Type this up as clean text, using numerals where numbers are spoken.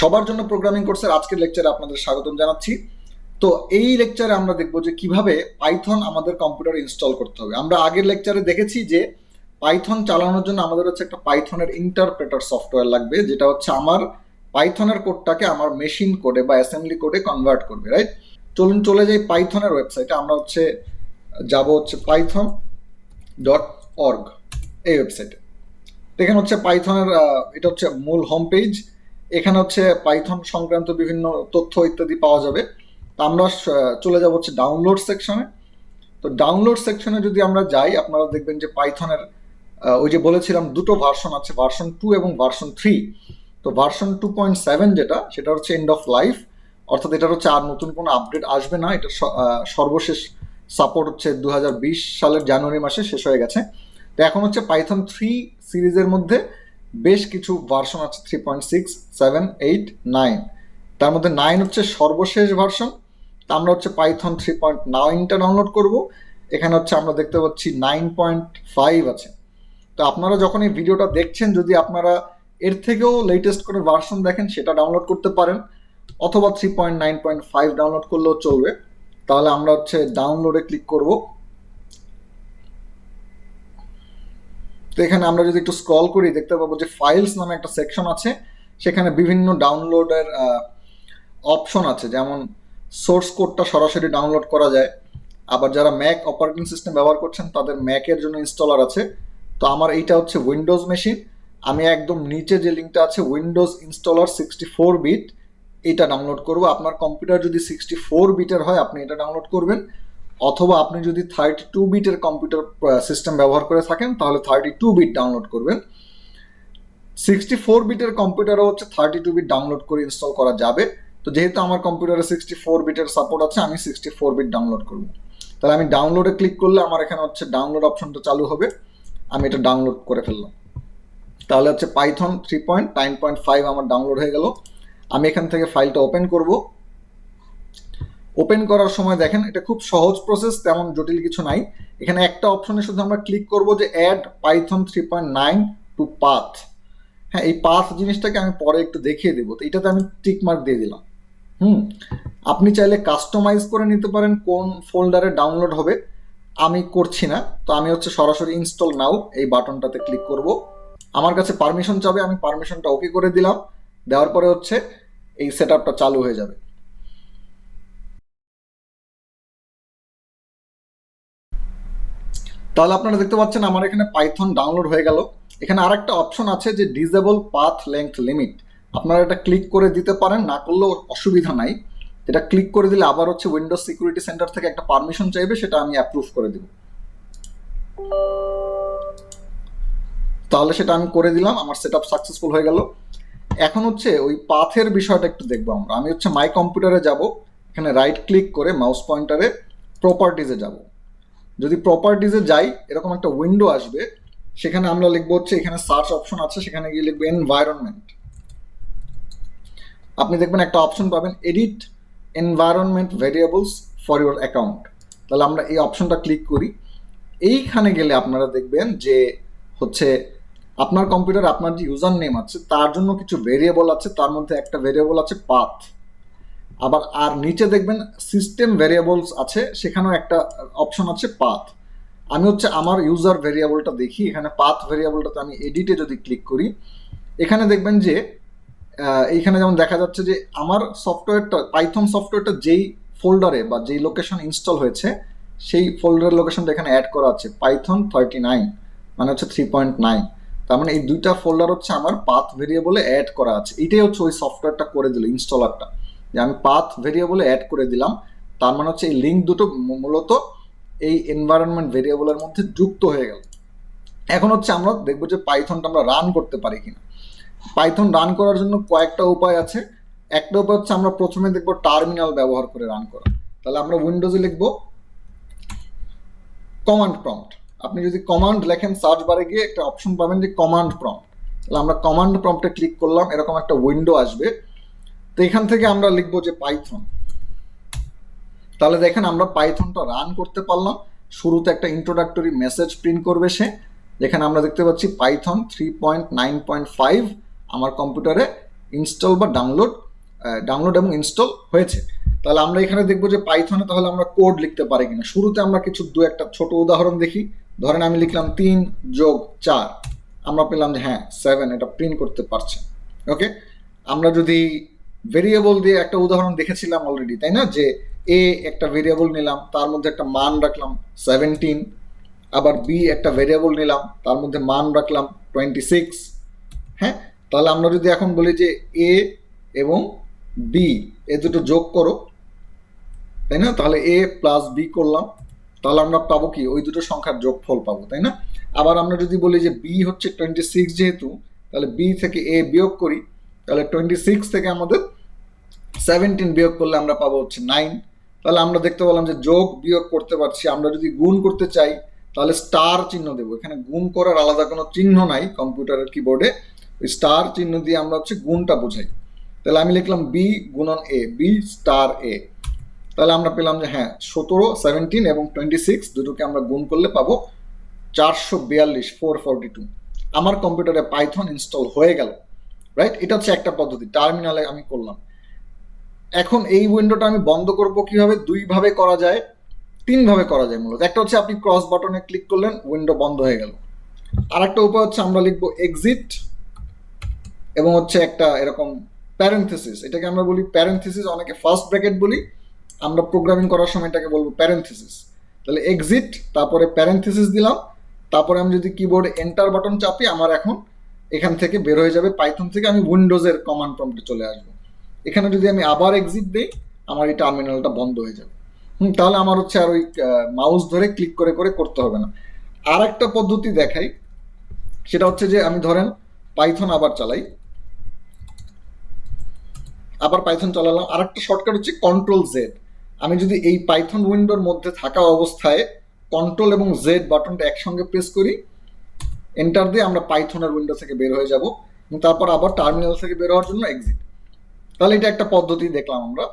সবার জন্য প্রোগ্রামিং কোর্সের আজকের লেকচারে আপনাদের স্বাগতম জানাচ্ছি। তো এই লেকচারে আমরা দেখব যে কিভাবে পাইথন আমাদের কম্পিউটারে ইনস্টল করতে হবে। আমরা আগের লেকচারে দেখেছি যে পাইথন চালানোর জন্য আমাদের হচ্ছে একটা পাইথনের ইন্টারপ্রেটার সফটওয়্যার লাগবে, যেটা হচ্ছে আমার পাইথনের কোডটাকে আমার মেশিন কোডে বা অ্যাসেম্বলি কোডে কনভার্ট করবে, রাইট? চলুন চলে যাই পাইথনের ওয়েবসাইটে। আমরা যাব python.org এই ওয়েবসাইটে। এখানে হচ্ছে পাইথনের এটা হচ্ছে মূল হোম পেজ। এখানে হচ্ছে পাইথন সংক্রান্ত বিভিন্ন তথ্য ইত্যাদি পাওয়া যাবে। তো আমরা চলে যাব হচ্ছে ডাউনলোড সেকশনে। তো ডাউনলোড সেকশনে যদি আমরা যাই, আপনারা দেখবেন যে পাইথনের ওই যে বলেছিলাম দুটো ভার্সন আছে, ভার্সন 2 এবং ভার্সন 3। তো ভার্সন 2.7 সেটা হচ্ছে এন্ড অফ লাইফ, অর্থাৎ এটার হচ্ছে আর নতুন কোনো আপডেট আসবে না। এটা সর্বশেষ সাপোর্ট হচ্ছে 2020 সালের জানুয়ারি মাসে শেষ হয়ে গেছে। তো এখন হচ্ছে পাইথন 3 সিরিজের মধ্যে বেশ কিছু ভার্সন আছে, 3.6, 7, 8, 9। তার মধ্যে 9 হচ্ছে সর্বশেষ ভার্সন। তা আমরা হচ্ছে পাইথন 3.9টা ডাউনলোড করব। এখানে হচ্ছে আমরা দেখতে পাচ্ছি 9.5 আছে। তো আপনারা যখন এই ভিডিওটা দেখছেন, যদি আপনারা এর থেকেও লেটেস্ট করে ভার্সন দেখেন, সেটা ডাউনলোড করতে পারেন, অথবা 3.9.5 ডাউনলোড করলেও চলবে। তাহলে আমরা হচ্ছে ডাউনলোডে ক্লিক করব। তো এখানে আমরা যদি একটু স্ক্রল করি, দেখতে পাবো যে ফাইলস নামে একটা সেকশন আছে। সেখানে বিভিন্ন ডাউনলোডের অপশন আছে, যেমন সোর্স কোডটা সরাসরি ডাউনলোড করা যায়। আবার যারা ম্যাক অপারেটিং সিস্টেম ব্যবহার করছেন তাদের ম্যাকের জন্য ইনস্টলার আছে। তো আমার এইটা হচ্ছে উইন্ডোজ মেশিন। আমি একদম নিচে যে লিঙ্কটা আছে উইন্ডোজ ইনস্টলার 64 বিট, এটা ডাউনলোড করব। আপনার কম্পিউটার যদি 64 বিটের হয় আপনি এটা ডাউনলোড করবেন, অথবা আপনি যদি 32 বিটের কম্পিউটার সিস্টেম ব্যবহার করে থাকেন তাহলে 32 বিট ডাউনলোড করবেন। 64 বিটের কম্পিউটারও হচ্ছে 32 বিট ডাউনলোড করে ইনস্টল করা যাবে। তো যেহেতু আমার কম্পিউটারে 64 বিটের সাপোর্ট আছে, আমি 64 বিট ডাউনলোড করব। তাহলে আমি ডাউনলোডে ক্লিক করলে আমার এখানে হচ্ছে ডাউনলোড অপশনটা চালু হবে। আমি এটা ডাউনলোড করে ফেললাম। তাহলে হচ্ছে পাইথন 3.9.5 আমার ডাউনলোড হয়ে গেল। আমি এখান থেকে ফাইলটা ওপেন করব। ওপেন করার সময় দেখেন এটা খুব সহজ প্রসেস, তেমন জটিল কিছু নাই। এখানে একটা অপশনে শুধু আমরা ক্লিক করব যে অ্যাড পাইথন 3.9 টু পাথ। হ্যাঁ, এই পাথ জিনিসটাকে আমি পরে একটু দেখিয়ে দেবো। তো এটাতে আমি টিক মার্ক দিয়ে দিলাম। আপনি চাইলে কাস্টমাইজ করে নিতে পারেন কোন ফোল্ডারে ডাউনলোড হবে। আমি করছি না, তো আমি হচ্ছে সরাসরি ইনস্টল নাও এই বাটনটাতে ক্লিক করব। আমার কাছে পারমিশন চাবে, আমি পারমিশনটা ওকে করে দিলাম। দেওয়ার পরে হচ্ছে এই সেটআপটা চালু হয়ে যাবে। তাহলে আপনারা দেখতে পাচ্ছেন আমার এখানে পাইথন ডাউনলোড হয়ে গেল। এখানে আরেকটা অপশন আছে যে ডিসেবল পাথ লেংথ লিমিট। আপনারা এটা ক্লিক করে দিতে পারেন, না করলেও অসুবিধা নাই। এটা ক্লিক করে দিলে আবার হচ্ছে উইন্ডোজ সিকিউরিটি সেন্টার থেকে একটা পারমিশন চাইবে, সেটা আমি অ্যাপ্রুভ করে দিব। তাহলে সেটা আমি করে দিলাম, আমার সেটআপ সাকসেসফুল হয়ে গেল। এখন হচ্ছে ওই পাথের বিষয়টা একটু দেখবো আমরা। আমি হচ্ছে মাই কম্পিউটারে যাব, এখানে রাইট ক্লিক করে মাউস পয়েন্টারে প্রপার্টিজে যাব। যদি প্রপার্টিজে যাই, এরকম একটা উইন্ডো আসবে। সেখানে আমরা লিখবো হচ্ছে, এখানে সার্চ অপশন আছে, সেখানে গিয়ে লিখবো এনভায়রনমেন্ট। আপনি দেখবেন একটা অপশন পাবেন, edit environment variables for your account. তাহলে আমরা এই অপশনটা ক্লিক করি। এইখানে গেলে আপনারা দেখবেন যে হচ্ছে আপনার কম্পিউটার, আপনার যে ইউজার নেম আছে তার জন্য কিছু ভেরিয়েবল আছে, তার মধ্যে একটা ভেরিয়েবল আছে পাথ। আবার আর নিচে দেখবেন সিস্টেম ভেরিয়েবলস আছে, সেখানেও একটা অপশন আছে পাথ। আমি হচ্ছে আমার ইউজার ভেরিয়েবলটা দেখি। এখানে পাথ ভেরিয়েবলটাতে আমি এডিটে যদি ক্লিক করি, এখানে দেখবেন যে এইখানে যেমন দেখা যাচ্ছে যে আমার সফটওয়্যারটা, পাইথন সফটওয়্যারটা যেই ফোল্ডারে বা যেই লোকেশন ইনস্টল হয়েছে সেই ফোল্ডারের লোকেশনটা এখানে অ্যাড করা আছে, পাইথন 39, মানে হচ্ছে 3.9। তার মানে এই দুইটা ফোল্ডার হচ্ছে আমার পাথ ভেরিয়েবলে অ্যাড করা আছে। এটাই হচ্ছে ওই সফটওয়্যারটা করে দিল ইনস্টলারটা, যে আমি পাথ ভেরিয়েবলে অ্যাড করে দিলাম। তার মানে হচ্ছে এই লিঙ্ক দুটো মূলত এই এনভায়রনমেন্ট ভেরিয়েবলের মধ্যে যুক্ত হয়ে গেল। এখন হচ্ছে আমরা দেখবো যে পাইথনটা আমরা রান করতে পারি কিনা। পাইথন রান করার জন্য কয়েকটা উপায় আছে। একটা উপায় হচ্ছে আমরা প্রথমে দেখবো টার্মিনাল ব্যবহার করে রান করা। তাহলে আমরা উইন্ডোজে লিখবো কমান্ড প্রম্পট। আপনি যদি কমান্ড লেখেন, সার্চ বারে গিয়ে একটা অপশন পাবেন যে কমান্ড প্রম্পট। তাহলে আমরা কমান্ড প্রম্পটে ক্লিক করলাম, এরকম একটা উইন্ডো আসবে। তো এখান থেকে আমরা লিখবো যে পাইথন। তাহলে দেখেন আমরা পাইথনটা রান করতে পারলাম। শুরুতে একটা ইন্ট্রোডাক্টরি মেসেজ প্রিন্ট করবে সে, যেখানে আমরা দেখতে পাচ্ছি পাইথন 3.9.5 আমার কম্পিউটারে ইনস্টল বা ডাউনলোড এবং ইনস্টল হয়েছে। তাহলে আমরা এখানে দেখবো যে পাইথনে তাহলে আমরা কোড লিখতে পারি কিনা। শুরুতে আমরা কিছু একটা ছোট উদাহরণ দেখি। ধরেন আমি লিখলাম 3 + 4, আমরা পেলাম যে হ্যাঁ 7 এটা প্রিন্ট করতে পারছে। ওকে, আমরা যদি ভেরিয়েবল দিয়ে একটা উদাহরণ দেখেছিলাম অলরেডি, তাই না, যে এ একটা ভেরিয়েবল নিলাম, তার মধ্যে একটা মান রাখলাম 17, আবার বি একটা ভেরিয়েবল নিলাম, তার মধ্যে মান রাখলাম 26। হ্যাঁ, তাহলে আমরা যদি এখন বলি যে এ এবং বি এ দুটো যোগ করো, তাই না, তাহলে এ প্লাস বি করলাম, তাহলে আমরা পাবো কি ওই দুটো সংখ্যার যোগফল পাবো, তাই না। আবার আমরা যদি বলি যে বি হচ্ছে 26 যেহেতু, তাহলে বি থেকে এ বিয়োগ করি, তাহলে 26 থেকে আমাদের 17 বিয়োগ করলে আমরা পাবো হচ্ছে 9। তাহলে আমরা দেখতে পেলাম যে যোগ বিয়োগ করতে পারছি। আমরা যদি গুণ করতে চাই তাহলে স্টার চিহ্ন দেবো। এখানে গুণ করার আলাদা কোনো চিহ্ন নাই কম্পিউটারের কিবোর্ডে, ওই স্টার চিহ্ন দিয়ে আমরা হচ্ছে গুণটা বোঝাই। তাহলে আমি লিখলাম বি গুণন এ, বি স্টার এ। তাহলে আমরা পেলাম যে হ্যাঁ 17, 17 এবং 26 দুটোকে আমরা গুণ করলে পাবো 442, 442। আমার কম্পিউটারে পাইথন ইনস্টল হয়ে গেল, রাইট। এটা হচ্ছে একটা পদ্ধতি, টার্মিনালে আমি করলাম। এখন এই উইন্ডোটা আমি বন্ধ করব কিভাবে? দুইভাবে করা যায়, তিনভাবে করা যায় মূলত। একটা হচ্ছে আপনি ক্রস বাটনে ক্লিক করলেন, উইন্ডো বন্ধ হয়ে গেল। আর একটা উপায় হচ্ছে আমরা লিখবো এক্সিট এবং হচ্ছে একটা এরকম প্যারেন্থেসিস, এটাকে আমরা বলি প্যারেন্থেসিস, অনেকে ফার্স্ট ব্র্যাকেট বলি, আমরা প্রোগ্রামিং করার সময় এটাকে বলবো প্যারেন্থেসিস। তাহলে এক্সিট, তারপরে প্যারেন্থেসিস দিলাম, তারপরে আমি যদি কিবোর্ডে এন্টার বাটন চাপি, আমার এখন এখান থেকে বের হয়ে যাবে পাইথন থেকে, আমি উইন্ডোজের কমান্ড প্রম্পটে চলে আসবো। এখানে যদি আমি আবার এক্সিট দিই, আমার এই টার্মিনালটা বন্ধ হয়ে যাবে। তাহলে আমার হচ্ছে আর ওই মাউস ধরে ক্লিক করে করে করতে হবে না। আর একটা পদ্ধতি দেখাই, সেটা হচ্ছে যে আমি ধরেন পাইথন আবার চালাই, আবার পাইথন চালালাম। আর একটা শর্টকাট হচ্ছে Ctrl+Z। আমি যদি এই পাইথন উইন্ডোর মধ্যে থাকা অবস্থায় কন্ট্রোল এবং জেড বাটনটা একসঙ্গে প্রেস করি, এন্টার দিয়ে আমরা পাইথনের উইন্ডো থেকে বের হয়ে যাব, এবং তারপর আবার টার্মিনাল থেকে বের হওয়ার জন্য এক্সিট। তাহলে এটা একটা পদ্ধতি দেখলাম আমরা।